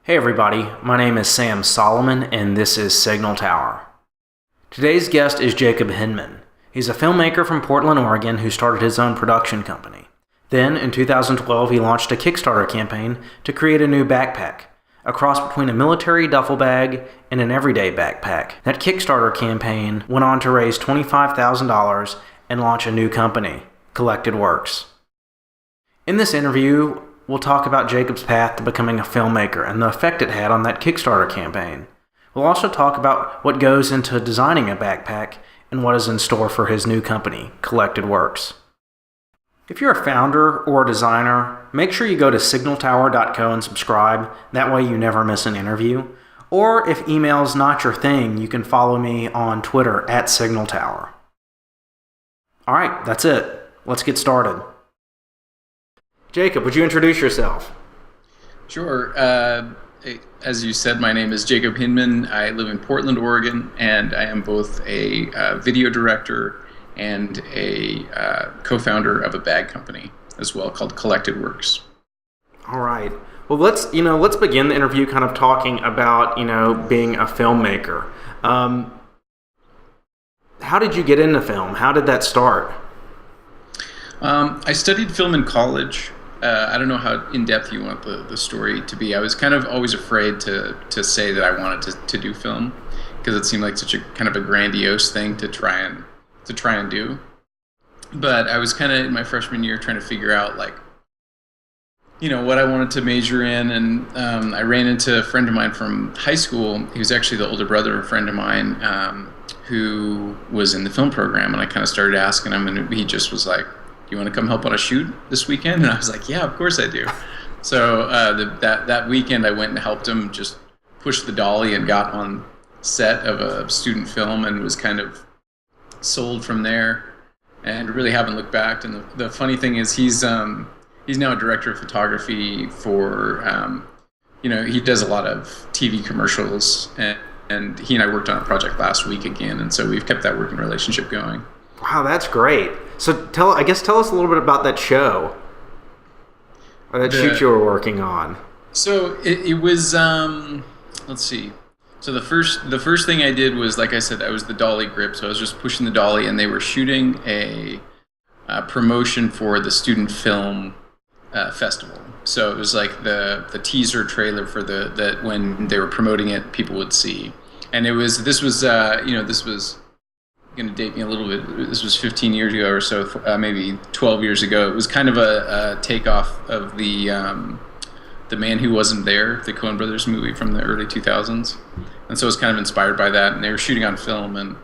Hey everybody, my name is Sam Solomon and this is Signal Tower. Today's guest is Jacob Hinmon. He's a filmmaker from Portland, Oregon who started his own production company. Then, in 2012, he launched a Kickstarter campaign to create a new backpack, a cross between a military duffel bag and an everyday backpack. That Kickstarter campaign went on to raise $25,000 and launch a new company, Collected Works. In this interview, we'll talk about Jacob's path to becoming a filmmaker and the effect it had on that Kickstarter campaign. We'll also talk about what goes into designing a backpack and what is in store for his new company, Collected Works. If you're a founder or a designer, make sure you go to signaltower.co and subscribe. That way you never miss an interview. Or if email's not your thing, you can follow me on Twitter at signaltower. All right, that's it. Let's get started. Jacob, would you introduce yourself? Sure. As you said, my name is Jacob Hinmon. I live in Portland, Oregon, and I am both a video director and a co-founder of a bag company as well called Collected Works. All right. Well, let's begin the interview kind of talking about, being a filmmaker. How did you get into film? How did that start? I studied film in college. I don't know how in-depth you want the story to be. I was kind of always afraid to say that I wanted to do film because it seemed like such a kind of a grandiose thing to try and do. But I was kind of in my freshman year trying to figure out what I wanted to major in, and I ran into a friend of mine from high school. He was actually the older brother of a friend of mine who was in the film program, and I kind of started asking him, and he just was like, "You want to come help on a shoot this weekend?" And I was like, "Yeah, of course I do." So that weekend I went and helped him just push the dolly and got on set of a student film and was kind of sold from there and really haven't looked back. And the funny thing is he's now a director of photography for, he does a lot of TV commercials, and he and I worked on a project last week again. And so we've kept that working relationship going. Wow, that's great. So tell us a little bit about that show, or that shoot you were working on. So it was, let's see. So the first thing I did was, like I said, I was the dolly grip. So I was just pushing the dolly, and they were shooting a promotion for the student film festival. So it was like the teaser trailer for that when they were promoting it, people would see. And this was going to date me a little bit. This was 15 years ago or so, maybe 12 years ago. It was kind of a takeoff of the Man Who Wasn't There, the Coen Brothers movie from the early 2000s. And so it was kind of inspired by that. And they were shooting on film, and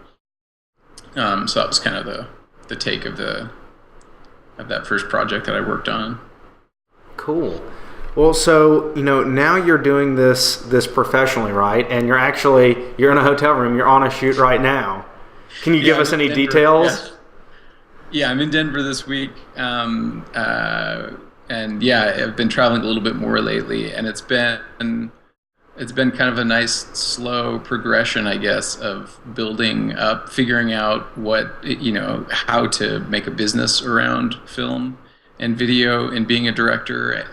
so that was kind of the take of that first project that I worked on. Cool. Well, so now you're doing this professionally, right? And you're in a hotel room. You're on a shoot right now. Can you give us any details? Yeah, I'm in Denver this week, and I've been traveling a little bit more lately, and it's been kind of a nice slow progression, I guess, of building up, figuring out how to make a business around film and video, and being a director,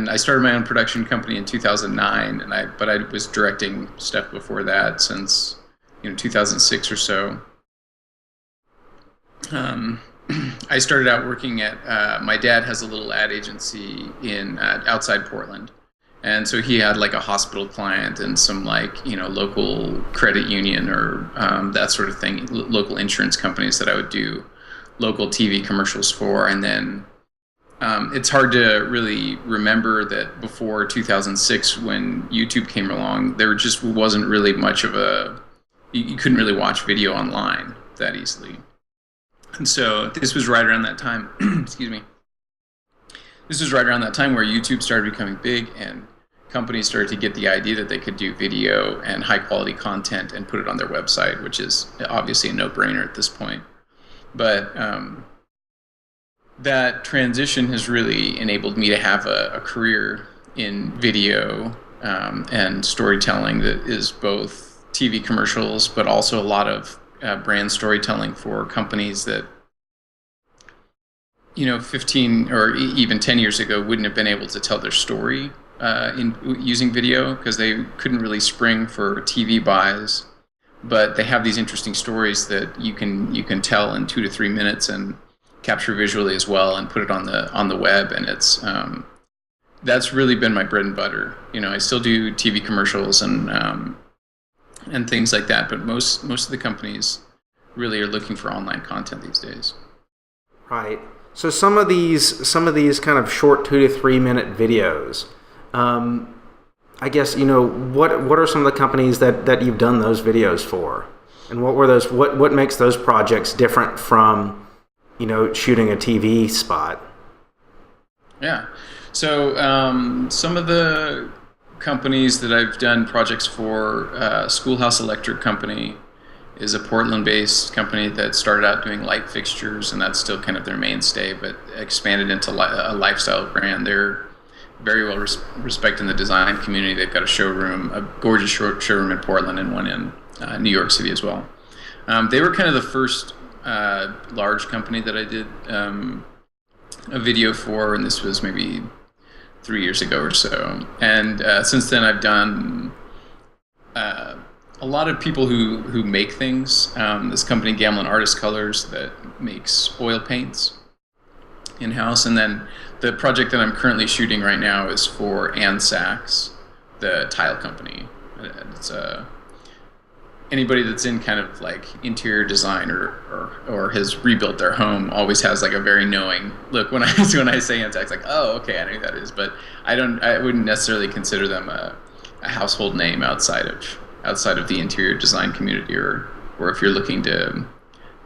I started my own production company in 2009, but I was directing stuff before that since 2006 or so. I started out working at my dad has a little ad agency in outside Portland, and so he had like a hospital client and some local credit union or that sort of thing, local insurance companies that I would do local TV commercials for, and then. It's hard to really remember that before 2006, when YouTube came along, there just wasn't really much of you couldn't really watch video online that easily. And so this was right around that time, excuse me. This was right around that time where YouTube started becoming big and companies started to get the idea that they could do video and high quality content and put it on their website, which is obviously a no-brainer at this point. But, that transition has really enabled me to have a career in video and storytelling that is both TV commercials, but also a lot of brand storytelling for companies that 15 or even 10 years ago wouldn't have been able to tell their story in using video because they couldn't really spring for TV buys. But they have these interesting stories that you can tell in 2 to 3 minutes and capture visually as well and put it on the web, and it's that's really been my bread and butter. I still do TV commercials and things like that, but most of the companies really are looking for online content these days. Right. So some of these kind of short 2 to 3 minute videos, I guess, what are some of the companies that you've done those videos for, and what makes those projects different from shooting a TV spot? Yeah. So some of the companies that I've done projects for, Schoolhouse Electric Company is a Portland-based company that started out doing light fixtures, and that's still kind of their mainstay, but expanded into a lifestyle brand. They're very well respected in the design community. They've got a gorgeous showroom in Portland and one in New York City as well. They were kind of the first large company that I did a video for, and this was maybe 3 years ago or so. And since then, I've done a lot of people who make things. This company, Gamlin Artist Colors, that makes oil paints in-house. And then the project that I'm currently shooting right now is for Ann Sachs, the tile company. It's anybody that's in kind of like interior design or has rebuilt their home always has like a very knowing look when I say Ann Sachs, like, oh, okay, I know who that is, but I wouldn't necessarily consider them a household name outside of the interior design community, or if you're looking to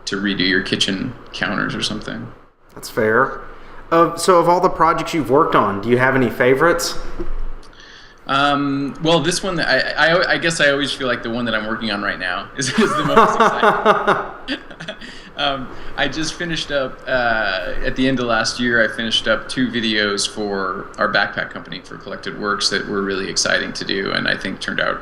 redo your kitchen counters or something. That's fair. So of all the projects you've worked on, do you have any favorites? Well, this one, I guess I always feel like the one that I'm working on right now is the most exciting. I just finished up, at the end of last year, I finished up 2 videos for our backpack company for Collected Works that were really exciting to do, and I think turned out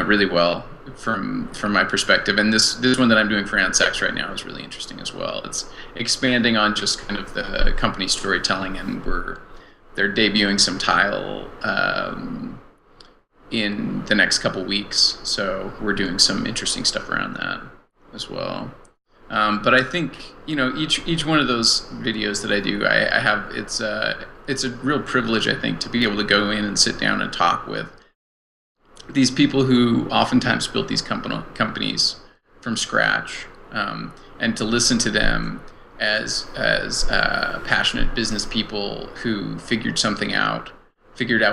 really well from my perspective. And this one that I'm doing for Ann Sachs right now is really interesting as well. It's expanding on just kind of the company storytelling, and they're debuting some tile in the next couple weeks, so we're doing some interesting stuff around that as well. But I think each one of those videos that I do, I have it's a real privilege, I think, to be able to go in and sit down and talk with these people who oftentimes built these companies from scratch, and to listen to them as passionate business people who figured out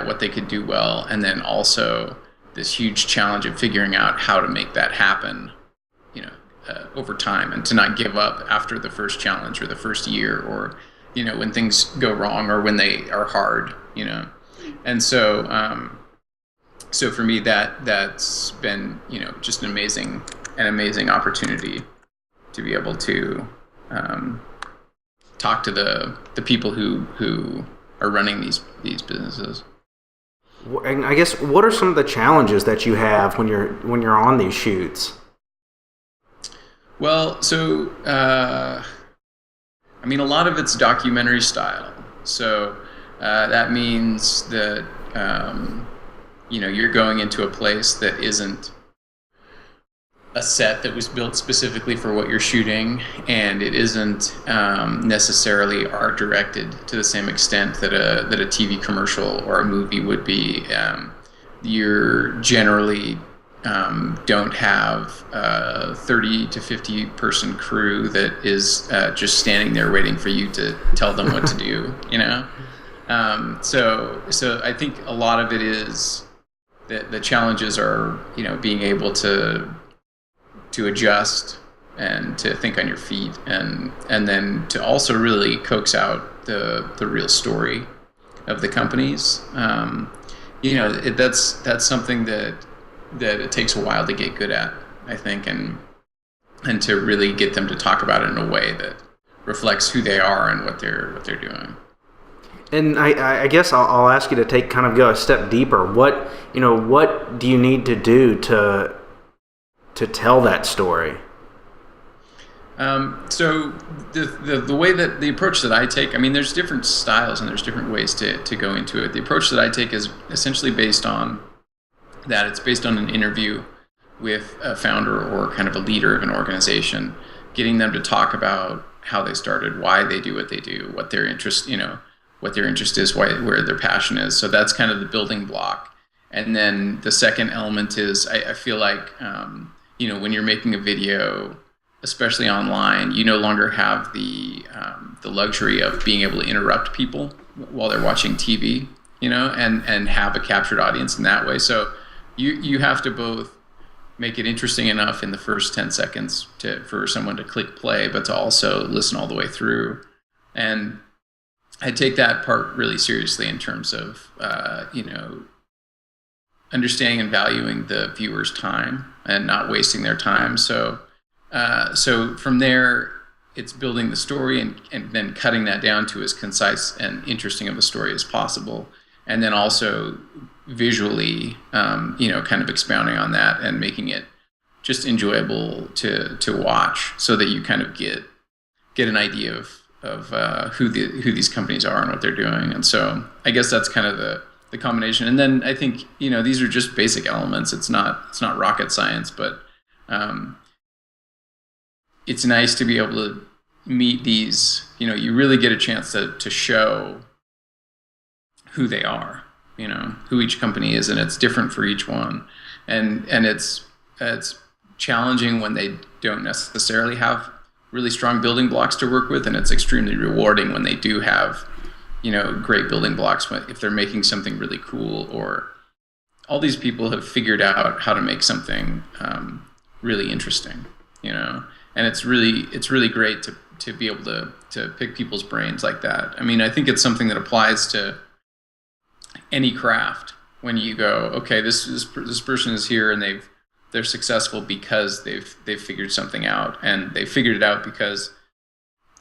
what they could do well, and then also this huge challenge of figuring out how to make that happen, over time, and to not give up after the first challenge or the first year, or when things go wrong or when they are hard, and so for me that's been just an amazing opportunity to be able to talk to the people who are running these businesses. And I guess, what are some of the challenges that you have when you're on these shoots? Well, so a lot of it's documentary style. So that means that you're going into a place that isn't a set that was built specifically for what you're shooting, and it isn't necessarily art directed to the same extent that a TV commercial or a movie would be. You're generally don't have a 30 to 50 person crew that is just standing there waiting for you to tell them what to do. So I think a lot of it is that the challenges are being able to adjust and to think on your feet, and then to also really coax out the real story of the companies. That's something that it takes a while to get good at, I think, and to really get them to talk about it in a way that reflects who they are and what they're doing. And I guess I'll ask you to go a step deeper. What do you need to do to tell that story? So the way that the approach that I take, I mean, there's different styles and there's different ways to go into it. The approach that I take is essentially based on that. It's based on an interview with a founder or kind of a leader of an organization, getting them to talk about how they started, why they do what they do, what their interest, what their interest is, where their passion is. So that's kind of the building block. And then the second element is I feel like, when you're making a video, especially online, you no longer have the luxury of being able to interrupt people while they're watching TV, and have a captured audience in that way. So you have to both make it interesting enough in the first 10 seconds for someone to click play, but to also listen all the way through. And I take that part really seriously in terms of, understanding and valuing the viewer's time and not wasting their time. So from there, it's building the story and then cutting that down to as concise and interesting of a story as possible. And then also visually, kind of expounding on that and making it just enjoyable to watch, so that you kind of get an idea of who these companies are and what they're doing. And so I guess that's kind of the combination. And then I think, these are just basic elements. It's not rocket science, but it's nice to be able to meet these, you really get a chance to show who they are, who each company is, and it's different for each one. And it's challenging when they don't necessarily have really strong building blocks to work with, and it's extremely rewarding when they do have, great building blocks, if they're making something really cool, or all these people have figured out how to make something really interesting, and it's really great to be able to pick people's brains like that. I mean, I think it's something that applies to any craft. When you go, okay, this person is here and they're successful because they've figured something out, and they figured it out because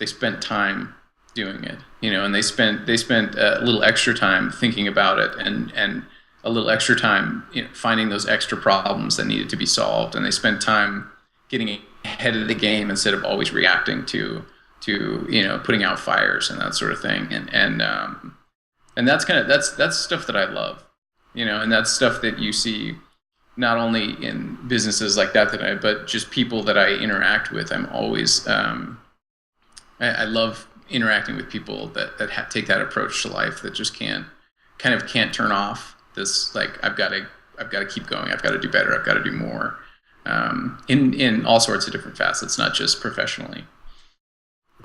they spent time doing it, and they spent a little extra time thinking about it, and a little extra time finding those extra problems that needed to be solved, and they spent time getting ahead of the game instead of always reacting to putting out fires and that sort of thing. And that's that's stuff that I love, and that's stuff that you see not only in businesses like that but just people that I interact with. I'm always I love interacting with people that take that approach to life, that just can't turn off this, like, I've got to keep going, I've got to do better, I've got to do more, in all sorts of different facets, not just professionally.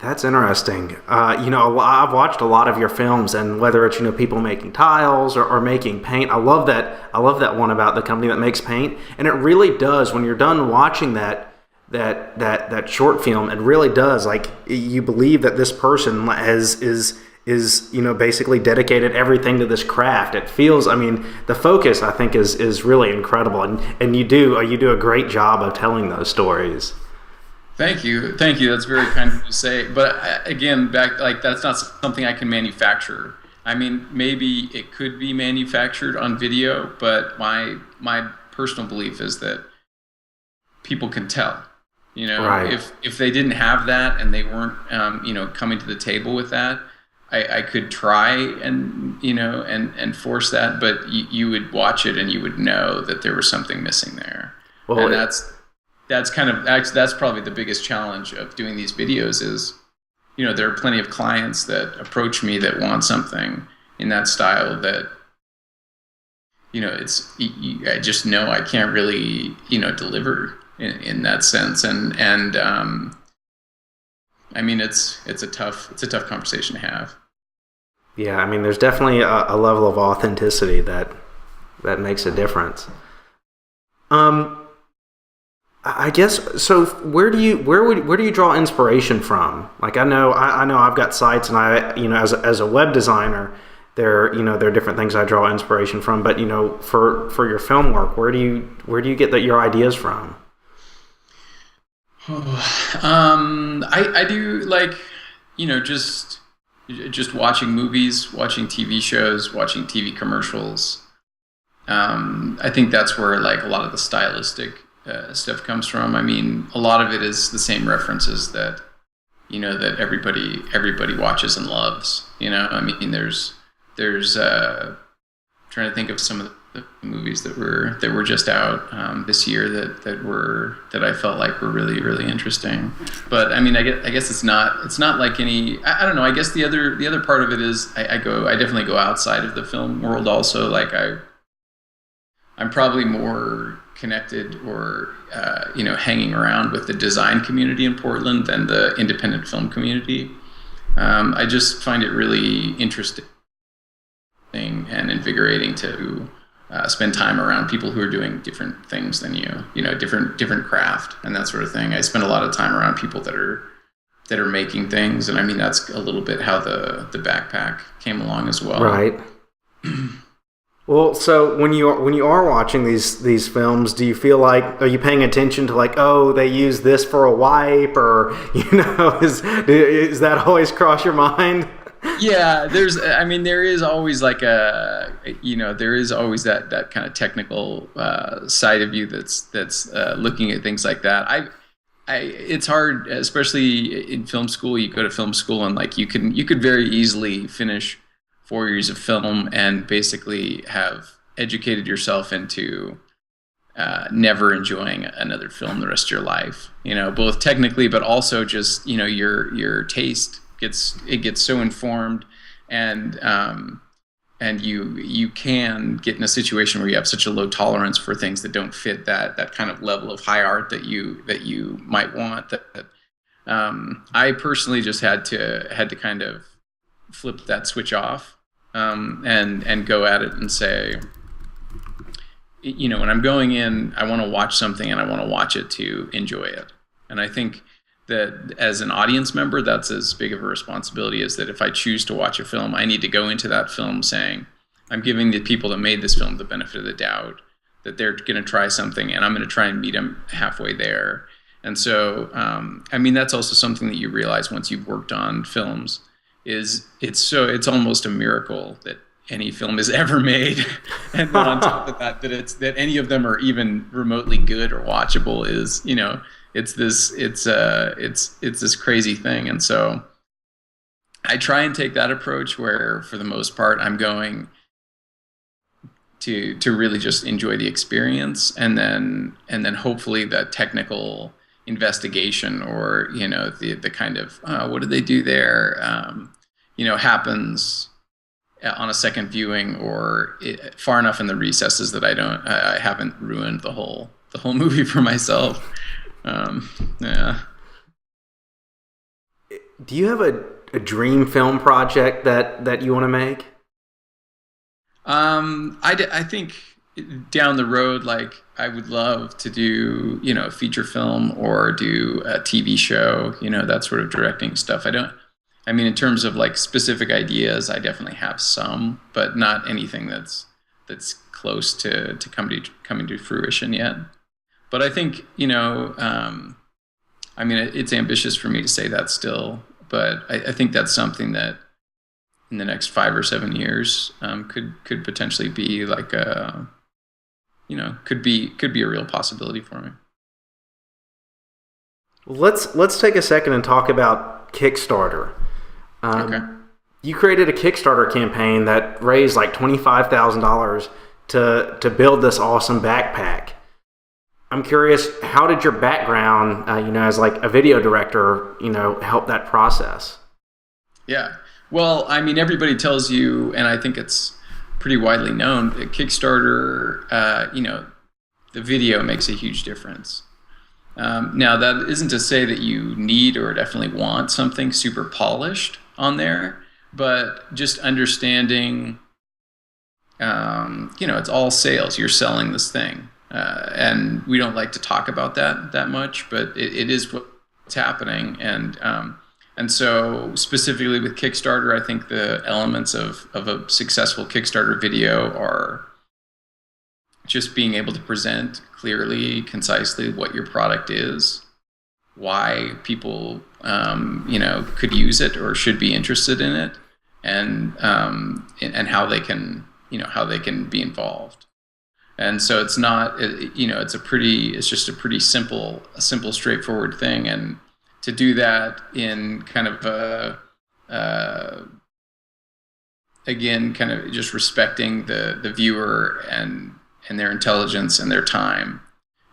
That's interesting. I've watched a lot of your films, and whether it's people making tiles or making paint, I love that one about the company that makes paint. And it really does, when you're done watching that short film, it really does, like, you believe that this person is basically dedicated everything to this craft. It feels, the focus, I think, is really incredible, and you do a great job of telling those stories. Thank you. That's very kind of you to say. But again, that's not something I can manufacture. I mean, maybe it could be manufactured on video, but my personal belief is that people can tell. Right. If they didn't have that and they weren't, coming to the table with that, I could try and force that, but you would watch it and you would know that there was something missing there. Well, and that's probably the biggest challenge of doing these videos is, there are plenty of clients that approach me that want something in that style that, I just know I can't really, deliver in that sense. And it's a tough conversation to have. Yeah. There's definitely a level of authenticity that makes a difference. I guess so. Where do you draw inspiration from? Like, I know I've got sites, and as a web designer, there are different things I draw inspiration from. But for your film work, where do you get your ideas from? I do, like, just watching movies, watching TV shows, watching TV commercials. I think that's where, like, a lot of the stylistic stuff comes from. I mean, a lot of it is the same references that that everybody watches and loves. I mean, there's trying to think of some of the movies that were just out this year that I felt like were really, really interesting. But I mean, I guess it's not like any. I don't know. I guess the other part of it is I definitely go outside of the film world also. Like I'm probably more connected or hanging around with the design community in Portland than the independent film community. I just find it really interesting and invigorating to spend time around people who are doing different things than different craft and that sort of thing. I spend a lot of time around people that are making things, and I mean that's a little bit how the backpack came along as well. Right. Well, so when you are watching these films, do you feel like, are you paying attention to like, oh, they use this for a wipe, or is that always cross your mind? Yeah, there is always like there is always that kind of technical side of you that's looking at things like that. It's hard, especially in film school. You go to film school and like you could very easily finish 4 years of film and basically have educated yourself into never enjoying another film the rest of your life. Both technically, but also just your taste gets so informed, and you can get in a situation where you have such a low tolerance for things that don't fit that kind of level of high art that you might want. That I personally just had to kind of flip that switch off and go at it and say, when I'm going in, I want to watch something and I want to watch it to enjoy it. And I think that as an audience member, that's as big of a responsibility as that if I choose to watch a film, I need to go into that film saying, I'm giving the people that made this film the benefit of the doubt, that they're going to try something and I'm going to try and meet them halfway there. And so, that's also something that you realize once you've worked on films, is it's almost a miracle that any film is ever made. And then on top of that any of them are even remotely good or watchable is, it's this crazy thing. And so I try and take that approach where for the most part I'm going to really just enjoy the experience, and then hopefully the technical investigation or the kind of what did they do there happens on a second viewing or far enough in the recesses that I haven't ruined the whole movie for myself. Yeah. Do you have a dream film project that you want to make? I think down the road, like I would love to do, a feature film or do a TV show, that sort of directing stuff. In terms of like specific ideas, I definitely have some, but not anything that's close to coming to fruition yet. But I think, it's ambitious for me to say that still, but I think that's something that in the next 5 or 7 years could potentially be like could be a real possibility for me. Let's take a second and talk about Kickstarter. Okay. You created a Kickstarter campaign that raised like $25,000 to build this awesome backpack. I'm curious, how did your background, as like a video director, help that process? Yeah. Well, everybody tells you, and I think it's pretty widely known, that Kickstarter, the video makes a huge difference. Now, that isn't to say that you need or definitely want something super polished on there, but just understanding, it's all sales. You're selling this thing. And we don't like to talk about that much, but it is what's happening. And so specifically with Kickstarter, I think the elements of a successful Kickstarter video are just being able to present clearly, concisely what your product is, why people, could use it or should be interested in it, and how they can be involved. And so it's not, it's just a pretty simple, straightforward thing. And to do that in kind of again, kind of just respecting the viewer and their intelligence and their time,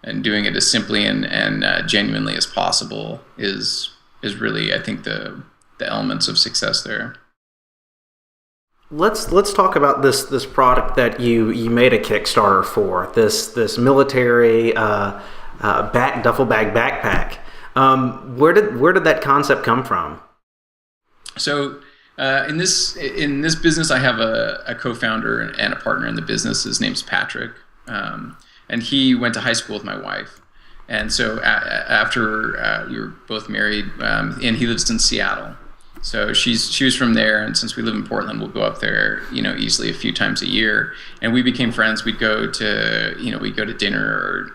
and doing it as simply and genuinely as possible is really, I think, the elements of success there. Let's talk about this product that you made a Kickstarter for, this military duffel bag backpack. Where did that concept come from? So in this business, I have a co-founder and a partner in the business. His name's Patrick, and he went to high school with my wife. And so after we were both married, and he lives in Seattle. So she was from there, and since we live in Portland, we'll go up there, easily a few times a year. And we became friends. We'd go to dinner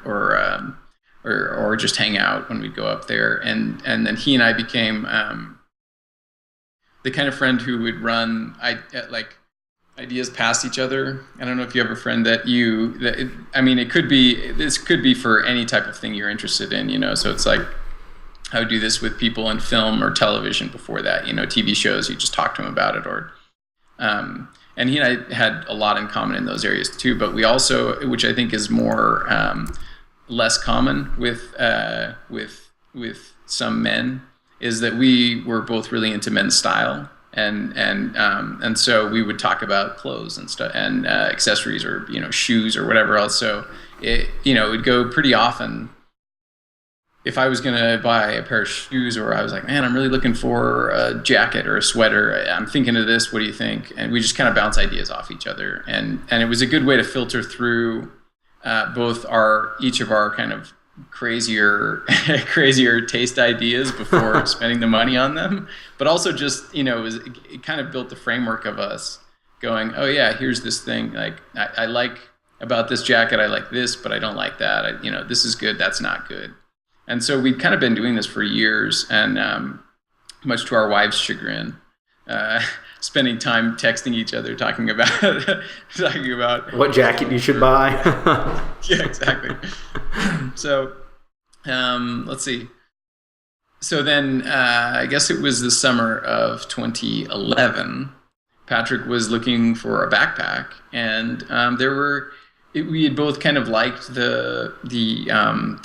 or just hang out when we'd go up there. And then he and I became the kind of friend who would run ideas past each other. I don't know if you have a friend this could be for any type of thing you're interested in, so it's like, I would do this with people in film or television before that, TV shows, you just talk to them about it, or, and he and I had a lot in common in those areas too, but we also, which I think is more, less common with some men, is that we were both really into men's style. And so we would talk about clothes and stuff and accessories, or shoes or whatever else. So it would go pretty often. If I was gonna buy a pair of shoes, or I was like, man, I'm really looking for a jacket or a sweater, I'm thinking of this, what do you think? And we just kind of bounce ideas off each other, and it was a good way to filter through both each of our kind of crazier taste ideas before spending the money on them, but also just it kind of built the framework of us going, oh yeah, here's this thing, like I like about this jacket, I like this, but I don't like that, this is good, that's not good. And so we've kind of been doing this for years, and much to our wives' chagrin, spending time texting each other, talking about what jacket you should buy. Yeah, exactly. So let's see. So then I guess it was the summer of 2011. Patrick was looking for a backpack, and we had both kind of liked the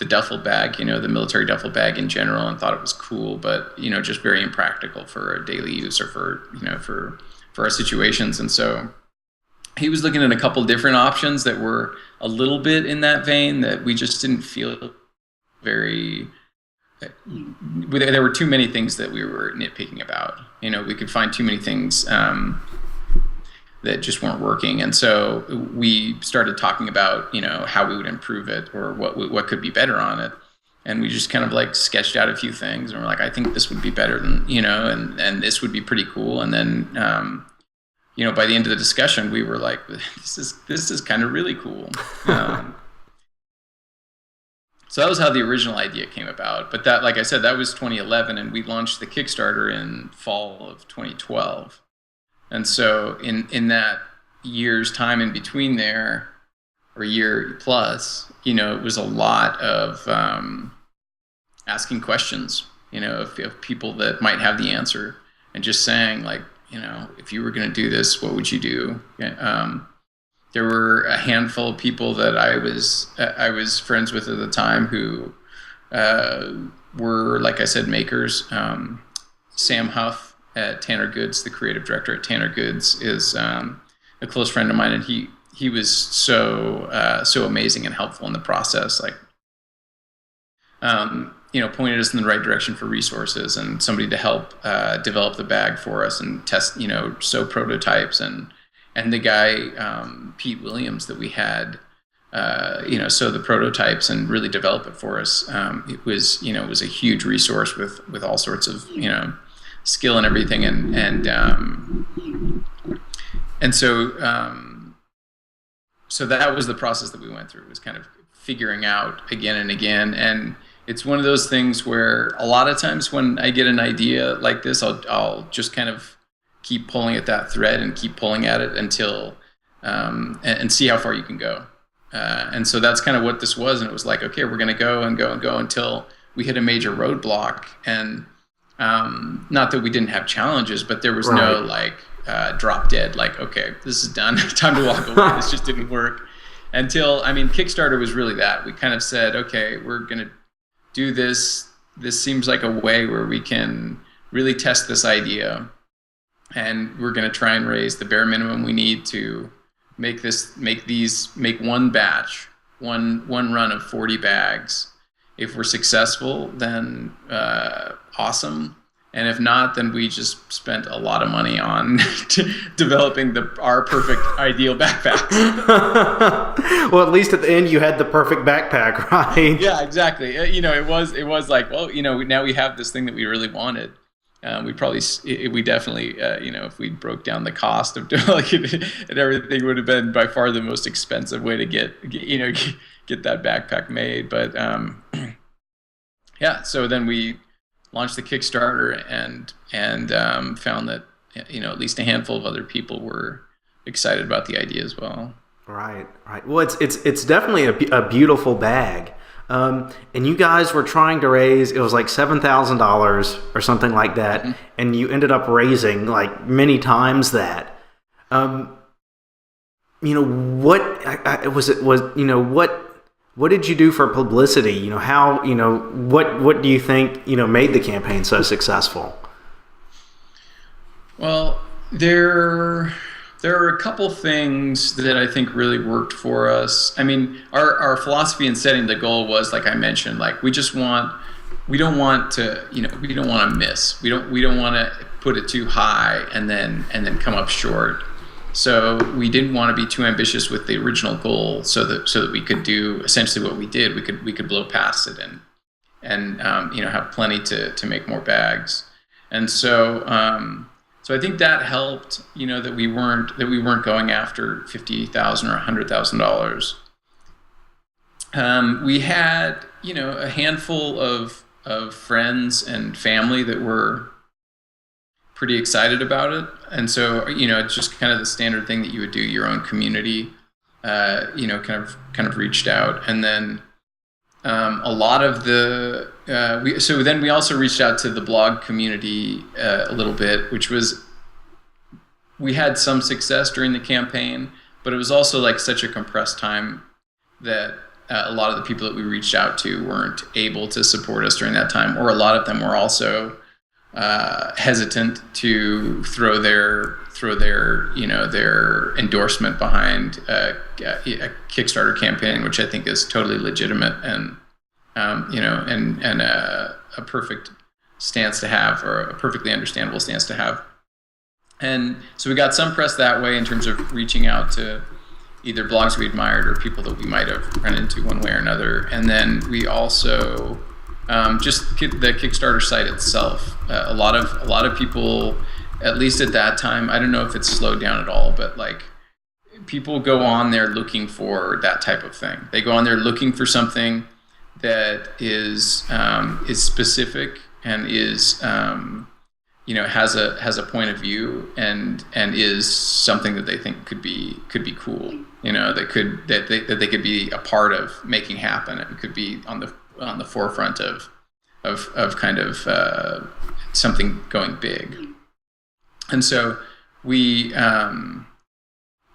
duffel bag, the military duffel bag in general, and thought it was cool, but just very impractical for daily use, or for our situations. And so he was looking at a couple different options that were a little bit in that vein, that we just didn't feel very. There were too many things that we were nitpicking about. We could find too many things that just weren't working. And so we started talking about, how we would improve it, or what could be better on it. And we just kind of like sketched out a few things, and we're like, I think this would be better than, and this would be pretty cool. And then, by the end of the discussion, we were like, this is kind of really cool. So that was how the original idea came about. But that, like I said, that was 2011, and we launched the Kickstarter in fall of 2012. And so in that year's time in between there, or year plus, it was a lot of asking questions, of people that might have the answer, and just saying, like, if you were going to do this, what would you do? There were a handful of people that I was friends with at the time who were, like I said, makers. Sam Huff at Tanner Goods, the creative director at Tanner Goods, is a close friend of mine, and he was so amazing and helpful in the process. Like, pointed us in the right direction for resources, and somebody to help develop the bag for us and test, sew prototypes, and the guy Pete Williams that we had, sew the prototypes and really develop it for us. It was a huge resource with all sorts of skill and everything, and so that was the process that we went through, was kind of figuring out again and again. And it's one of those things where a lot of times when I get an idea like this, I'll just kind of keep pulling at that thread and keep pulling at it until and see how far you can go. And so that's kind of what this was. And it was like, okay, we're going to go and go and go until we hit a major roadblock. And not that we didn't have challenges, but there was no like drop dead, like, okay, this is done. Time to walk away. This just didn't work. Until, I mean, Kickstarter was really that. We kind of said, okay, we're going to do this. This seems like a way where we can really test this idea. And we're going to try and raise the bare minimum we need to make one batch, one run of 40 bags. If we're successful, then awesome. And if not, then we just spent a lot of money on developing our perfect ideal backpacks. Well, at least at the end you had the perfect backpack, right? Yeah, exactly. It was like, well, now we have this thing that we really wanted. We definitely, if we broke down the cost of developing it and everything, would have been by far the most expensive way to get that backpack made. But yeah, so then we launched the Kickstarter and found that at least a handful of other people were excited about the idea as well. Right. Well, it's definitely a beautiful bag. And you guys were trying to raise, it was like $7,000 or something like that, mm-hmm. and you ended up raising like many times that. What did you do for publicity? What do you think, made the campaign so successful? Well, there are a couple things that I think really worked for us. I mean, our philosophy in setting the goal was, like I mentioned, like we don't want to miss. We don't want to put it too high and then come up short. So we didn't want to be too ambitious with the original goal, so that we could do essentially what we did. We could blow past it and have plenty to make more bags. And so I think that helped. That we weren't going after $50,000 or $100,000. We had a handful of friends and family that were pretty excited about it, and so it's just kind of the standard thing that you would do. Your own community, kind of reached out, and then a lot of the we also reached out to the blog community a little bit, which was, we had some success during the campaign, but it was also like such a compressed time that a lot of the people that we reached out to weren't able to support us during that time, or a lot of them were also hesitant to throw their endorsement behind a Kickstarter campaign, which I think is totally legitimate and a perfect stance to have, or a perfectly understandable stance to have. And so we got some press that way in terms of reaching out to either blogs we admired or people that we might have run into one way or another. And then we also just the Kickstarter site itself. A lot of people, at least at that time, I don't know if it's slowed down at all, but like people go on there looking for that type of thing. They go on there looking for something that is specific and is has a point of view and is something that they think could be cool. That they could be a part of making happen. It could be on the forefront of kind of something going big. And so we found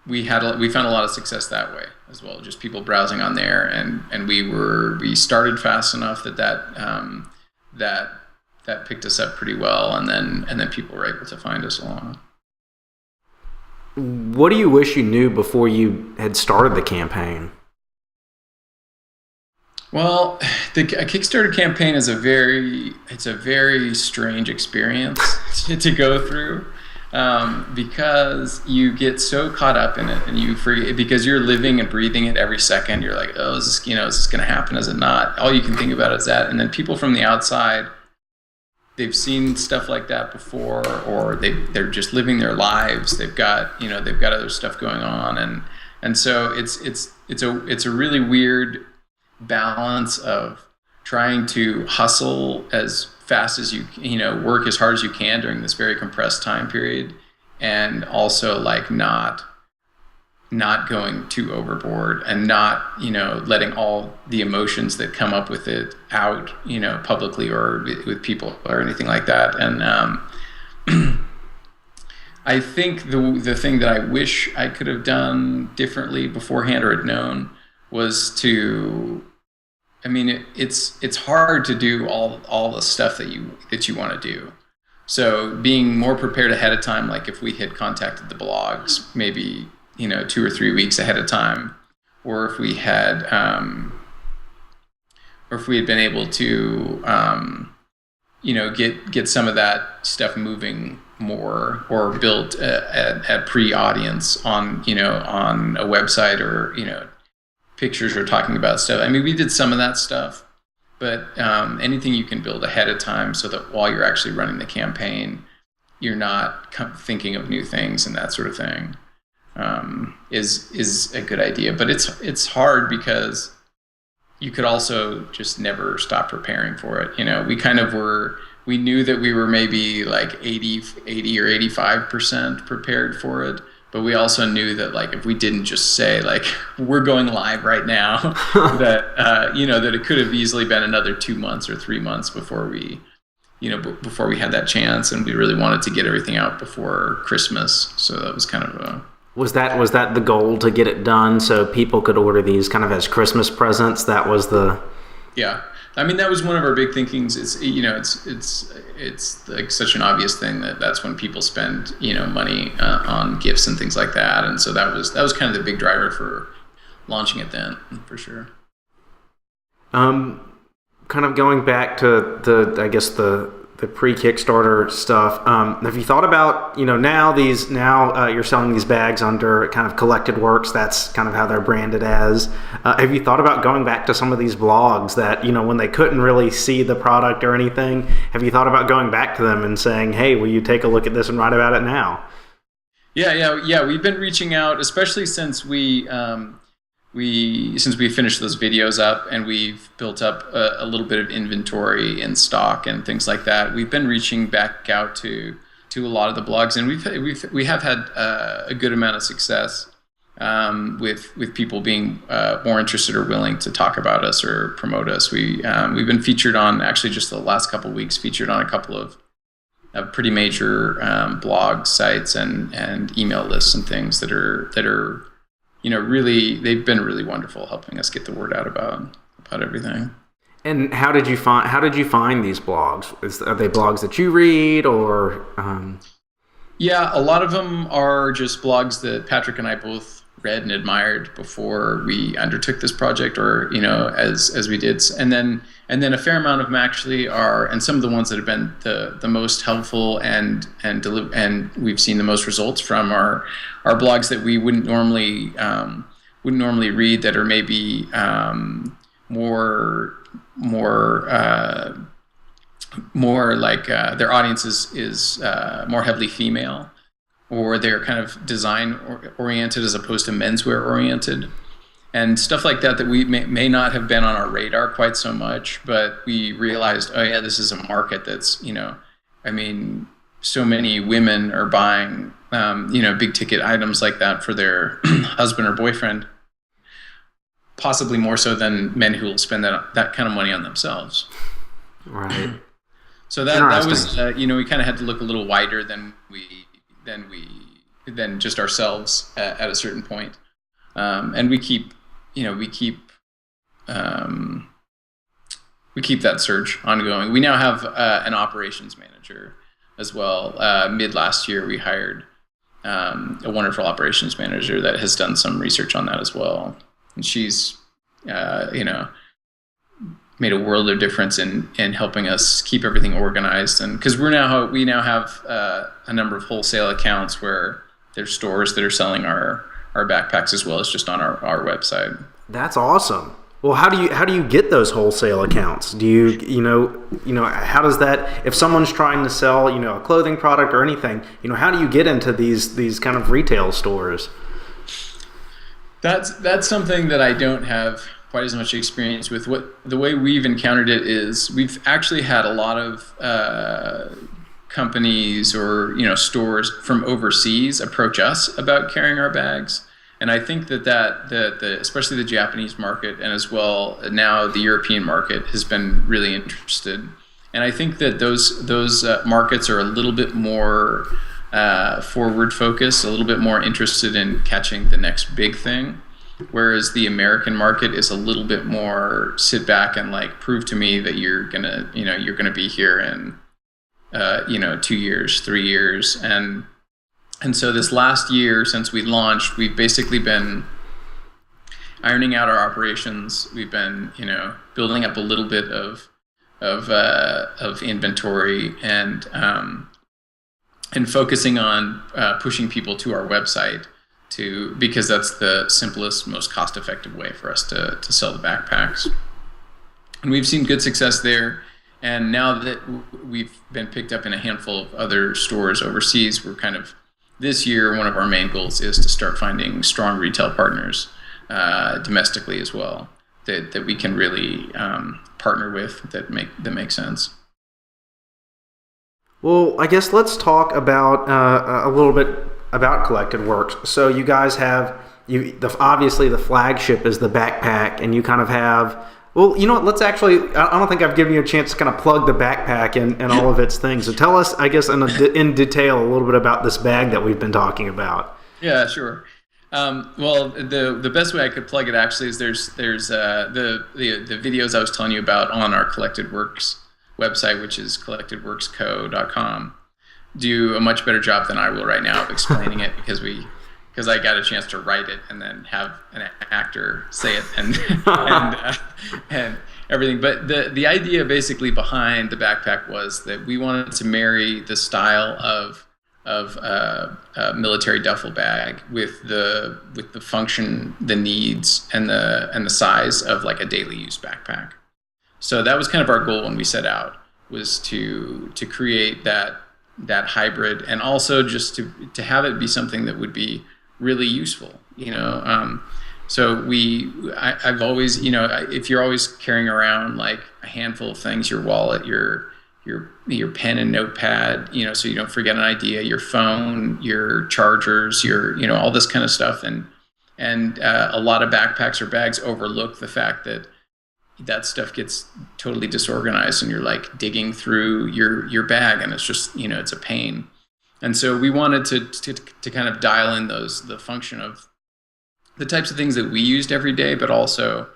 a lot of success that way as well, just people browsing on there, and we started fast enough that picked us up pretty well, and then people were able to find us along. What do you wish you knew before you had started the campaign? Well, a Kickstarter campaign is a very strange experience to go through, because you get so caught up in it, and you forget, because you're living and breathing it every second. You're like, oh, is this going to happen? Is it not? All you can think about is that. And then people from the outside, they've seen stuff like that before, or they're just living their lives. They've got other stuff going on, and so it's a really weird balance of trying to hustle as fast as you work as hard as you can during this very compressed time period, and also like not not going too overboard and not, letting all the emotions that come up with it out, publicly or with people or anything like that. And I think the thing that I wish I could have done differently beforehand or had known was it's hard to do all the stuff that you want to do. So being more prepared ahead of time, like if we had contacted the blogs, maybe 2 or 3 weeks ahead of time, or if we had been able to get some of that stuff moving more, or built a pre-audience on a website, or pictures or talking about stuff. I mean, we did some of that stuff, but anything you can build ahead of time so that while you're actually running the campaign, you're not thinking of new things and that sort of thing, is a good idea. But it's hard because you could also just never stop preparing for it. We knew that we were maybe like 80 or 85% prepared for it. But we also knew that, like, if we didn't just say, like, we're going live right now, that it could have easily been another 2 months or 3 months before we had that chance, and we really wanted to get everything out before Christmas. So that was kind of Was that the goal, to get it done so people could order these kind of as Christmas presents? That was the... Yeah. I mean, that was one of our big thinkings. It's like such an obvious thing that's when people spend money on gifts and things like that, and so that was kind of the big driver for launching it then, for sure. Kind of going back to the pre-Kickstarter stuff. Have you thought about, now you're selling these bags under kind of Collected Works? That's kind of how they're branded as. Have you thought about going back to some of these blogs that, when they couldn't really see the product or anything, have you thought about going back to them and saying, hey, will you take a look at this and write about it now? Yeah. We've been reaching out, especially since we finished those videos up and we've built up a little bit of inventory in stock and things like that. We've been reaching back out to a lot of the blogs, and we have had a good amount of success with people being more interested or willing to talk about us or promote us. We've been featured on, actually just the last couple of weeks, featured on a couple of pretty major blog sites and email lists and things that are really, they've been really wonderful helping us get the word out about everything. And how did you find these blogs? Are they blogs that you read, or? Yeah, a lot of them are just blogs that Patrick and I both read and admired before we undertook this project, or as we did, and then a fair amount of them actually are, and some of the ones that have been the most helpful and we've seen the most results from are blogs that we wouldn't normally read, that are maybe more like their audience is more heavily female, or they're kind of design oriented as opposed to menswear oriented, and stuff like that we may not have been on our radar quite so much, but we realized, oh yeah, this is a market that's, so many women are buying big ticket items like that for their husband or boyfriend, possibly more so than men who will spend that kind of money on themselves. Right. So that was we kind of had to look a little wider than just ourselves at a certain point, and we keep that search ongoing. We now have an operations manager as well. Mid last year, we hired a wonderful operations manager that has done some research on that as well, and she's made a world of difference in helping us keep everything organized. And because we now have a number of wholesale accounts where there's stores that are selling our backpacks as well as just on our website. That's awesome. Well, how do you get those wholesale accounts? Do you how does that, if someone's trying to sell a clothing product or anything, how do you get into these kind of retail stores? That's something that I don't have quite as much experience with. The way we've encountered it is we've actually had a lot of companies or stores from overseas approach us about carrying our bags, And I think that the especially the Japanese market, and as well now the European market, has been really interested. And I think that those markets are a little bit more forward focused, a little bit more interested in catching the next big thing, whereas the American market is a little bit more sit back and like prove to me that you're gonna be here in 2 years, 3 years, and so this last year since we launched, we've basically been ironing out our operations. We've been building up a little bit of inventory and focusing on pushing people to our website because that's the simplest, most cost-effective way for us to sell the backpacks. And we've seen good success there. And now that we've been picked up in a handful of other stores overseas, we're this year, one of our main goals is to start finding strong retail partners domestically as well that we can really partner with that make sense. Well, I guess let's talk about a little bit about Collected Works. So you guys have obviously the flagship is the backpack, and you kind of have. Well, you know what? Let's actually. I don't think I've given you a chance to kind of plug the backpack and all of its things. So tell us, I guess, in detail a little bit about this bag that we've been talking about. Yeah, sure. Well, the best way I could plug it actually is there's the videos I was telling you about on our Collected Works website, which is collectedworksco.com. Do a much better job than I will right now of explaining it because I got a chance to write it and then have an actor say it and everything. But the idea basically behind the backpack was that we wanted to marry the style of a military duffel bag with the function, the needs, and the size of like a daily use backpack. So that was kind of our goal when we set out, was to create that hybrid, and also just to have it be something that would be really useful, so I've always, if you're always carrying around like a handful of things, your wallet, your pen and notepad, so you don't forget an idea, your phone, your chargers, your all this kind of stuff, and a lot of backpacks or bags overlook the fact that stuff gets totally disorganized, and you're like digging through your bag, and it's just it's a pain. And so we wanted to kind of dial in the function of the types of things that we used every day, but also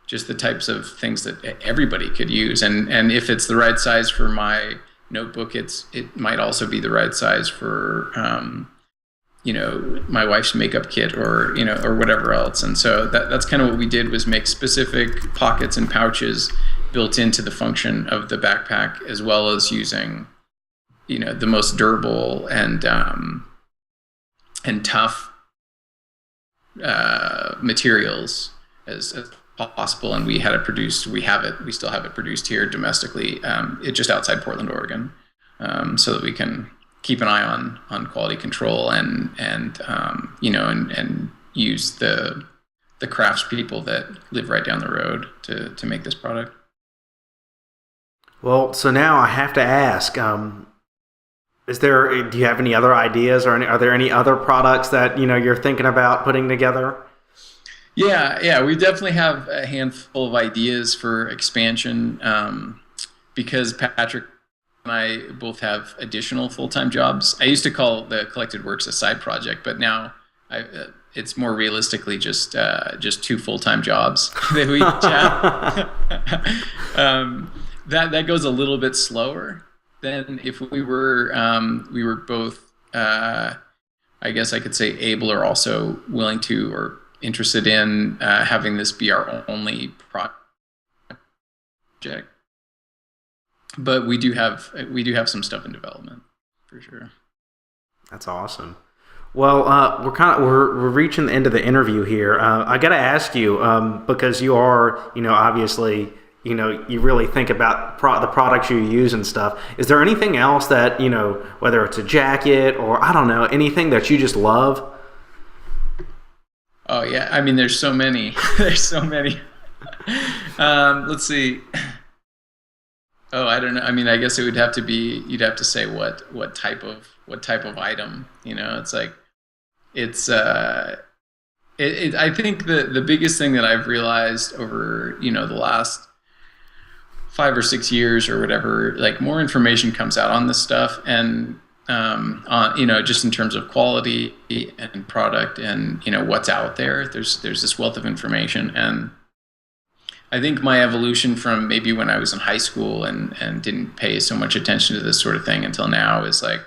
just the types of things that everybody could use. And if it's the right size for my notebook, it might also be the right size for my wife's makeup kit or whatever else. And so that's kind of what we did, was make specific pockets and pouches built into the function of the backpack, as well as using the most durable and tough materials as possible. And we had it produced. We still have it produced here domestically, just outside Portland, Oregon, so that we can keep an eye on quality control and use the craftspeople that live right down the road to make this product. Well, so now I have to ask. Do you have any other ideas, or are there any other products that you're thinking about putting together? Yeah, we definitely have a handful of ideas for expansion, because Patrick and I both have additional full-time jobs. I used to call the Collected Works a side project, but now it's more realistically just 2 full-time jobs that we each have. That goes a little bit slower than if we were both, I guess I could say, able or also willing to or interested in having this be our only project. But we do have some stuff in development for sure. That's awesome. Well, we're reaching the end of the interview here. I got to ask you, because you are obviously you really think about the products you use and stuff. Is there anything else that whether it's a jacket or I don't know, anything that you just love? Oh yeah, I mean there's so many. There's so many. Let's see. Oh, I don't know. I mean, I guess it would have to be. You'd have to say what type of item. It's like it's I think the biggest thing that I've realized over, the last 5 or 6 years or whatever, like more information comes out on this stuff, and just in terms of quality and product, and what's out there. There's this wealth of information, and I think my evolution from maybe when I was in high school and didn't pay so much attention to this sort of thing until now is like,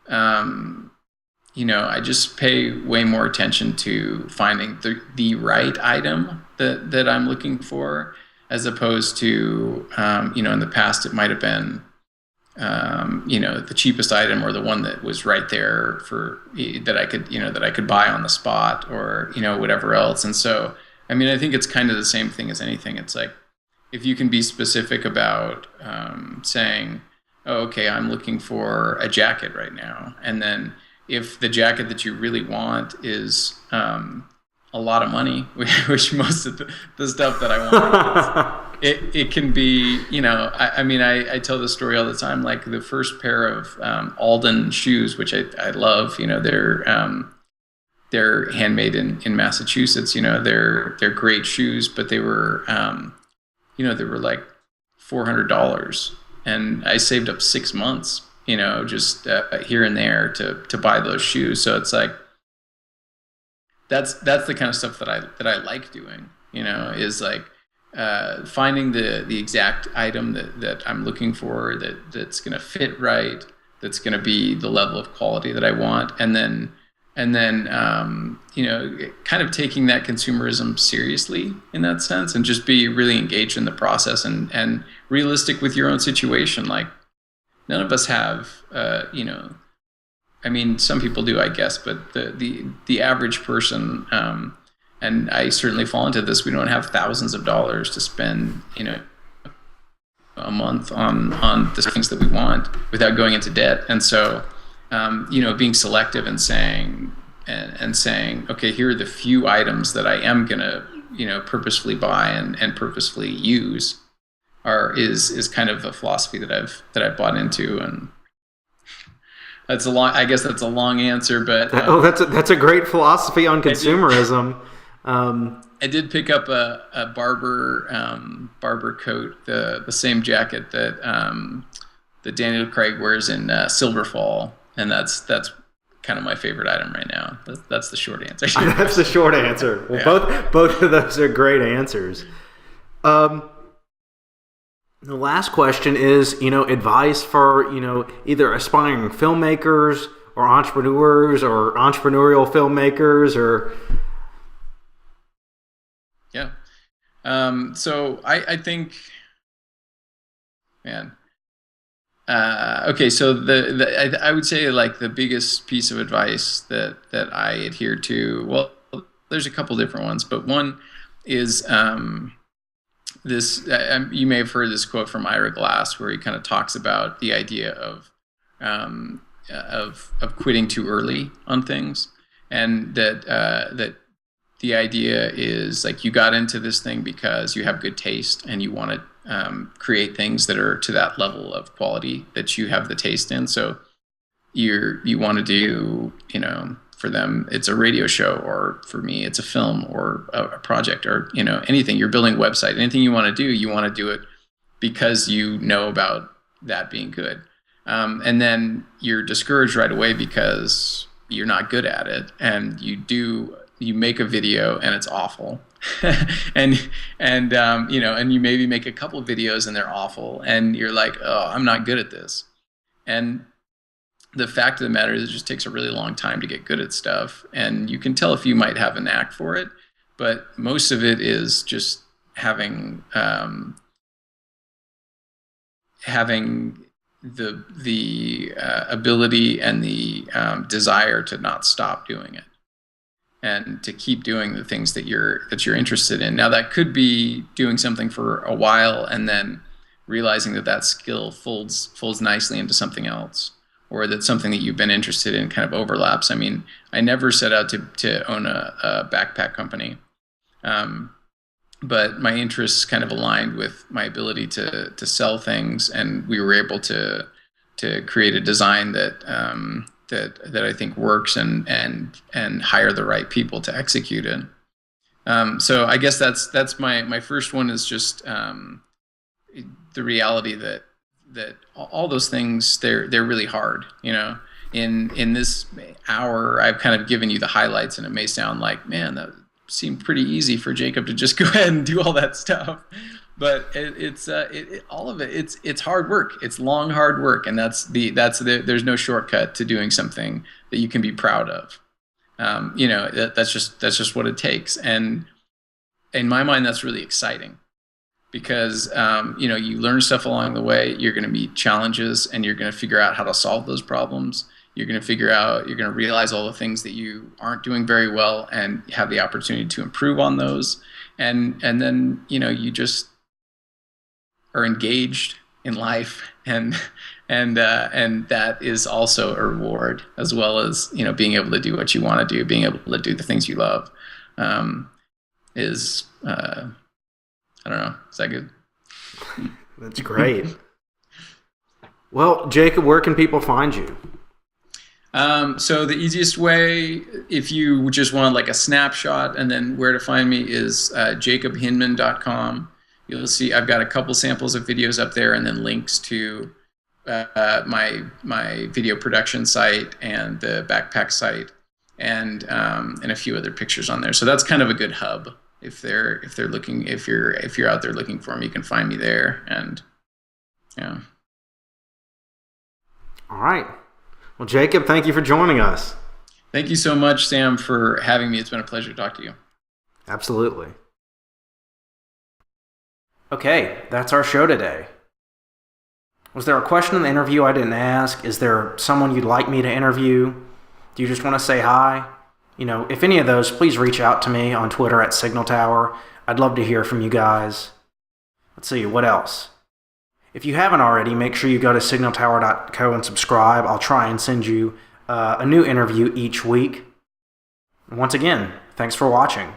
I just pay way more attention to finding the right item that I'm looking for, as opposed to, in the past it might have been, the cheapest item, or the one that was right there that I could buy on the spot, or, whatever else. And so, I think it's kind of the same thing as anything. It's like, if you can be specific about saying, oh, okay, I'm looking for a jacket right now. And then if the jacket that you really want is a lot of money, which most of the stuff that I want is, it can be, I tell this story all the time. Like the first pair of Alden shoes, which I love, they're handmade in Massachusetts. They're great shoes, but they were, they were like $400, and I saved up 6 months, just here and there to buy those shoes. So it's like, that's the kind of stuff that I like doing, is like finding the exact item that I'm looking for, that's going to fit right, that's going to be the level of quality that I want, and then kind of taking that consumerism seriously in that sense, and just be really engaged in the process, and realistic with your own situation. Like, none of us have, some people do, I guess, but the average person, and I certainly fall into this, we don't have thousands of dollars to spend, a month on the things that we want without going into debt. And so, being selective and saying, okay, here are the few items that I am gonna, purposefully buy and purposefully use, is kind of the philosophy that I've bought into. And that's a long answer, but that's a great philosophy on consumerism. I did pick up a barber coat, the same jacket that Daniel Craig wears in Silverfall, and that's kind of my favorite item right now. That's the short answer. That's the short answer. Well, yeah. Both of those are great answers. The last question is, advice for, either aspiring filmmakers or entrepreneurs or entrepreneurial filmmakers, or... Yeah. So I think, man, okay. So I would say, like, the biggest piece of advice that I adhere to, well, there's a couple different ones, but one is, this, you may have heard this quote from Ira Glass, where he kind of talks about the idea of quitting too early on things, and that the idea is, like, you got into this thing because you have good taste and you want to create things that are to that level of quality that you have the taste in. So you want to do, for them, it's a radio show, or for me, it's a film, or a project, or, anything. You're building a website, anything you want to do it because you know about that being good. And then you're discouraged right away because you're not good at it, and you make a video and it's awful. and you maybe make a couple of videos and they're awful, and you're like, oh, I'm not good at this. And the fact of the matter is, it just takes a really long time to get good at stuff. And you can tell if you might have a knack for it, but most of it is just having the ability and the desire to not stop doing it, and to keep doing the things that you're interested in. Now, that could be doing something for a while and then realizing that skill folds nicely into something else, or that something that you've been interested in kind of overlaps. I mean, I never set out to own a backpack company, but my interests kind of aligned with my ability to sell things, and we were able to create a design that that I think works, and hire the right people to execute it. So I guess that's my first one, is just the reality that all those things, they're really hard. In this hour, I've kind of given you the highlights, and it may sound like, man, that seemed pretty easy for Jacob to just go ahead and do all that stuff. But it's all of it. It's hard work. It's long, hard work, and there's no shortcut to doing something that you can be proud of. That's just what it takes. And in my mind, that's really exciting, because you learn stuff along the way. You're going to meet challenges, and you're going to figure out how to solve those problems. You're going to realize all the things that you aren't doing very well, and have the opportunity to improve on those. And then you just are engaged in life, and that is also a reward, as well as being able to do what you want to do, being able to do the things you love. Is I don't know. Is that good? That's great. Well, Jacob, where can people find you? So the easiest way, if you just want like a snapshot, and then where to find me, is jacobhinmon.com. You'll see I've got a couple samples of videos up there, and then links to my video production site and the backpack site, and a few other pictures on there. So that's kind of a good hub if you're out there looking for me. You can find me there, and yeah. All right. Well, Jacob, thank you for joining us. Thank you so much, Sam, for having me. It's been a pleasure to talk to you. Absolutely. Okay, that's our show today. Was there a question in the interview I didn't ask? Is there someone you'd like me to interview? Do you just want to say hi? If any of those, please reach out to me on Twitter at Signal Tower. I'd love to hear from you guys. Let's see, what else? If you haven't already, make sure you go to signaltower.co and subscribe. I'll try and send you a new interview each week. And once again, thanks for watching.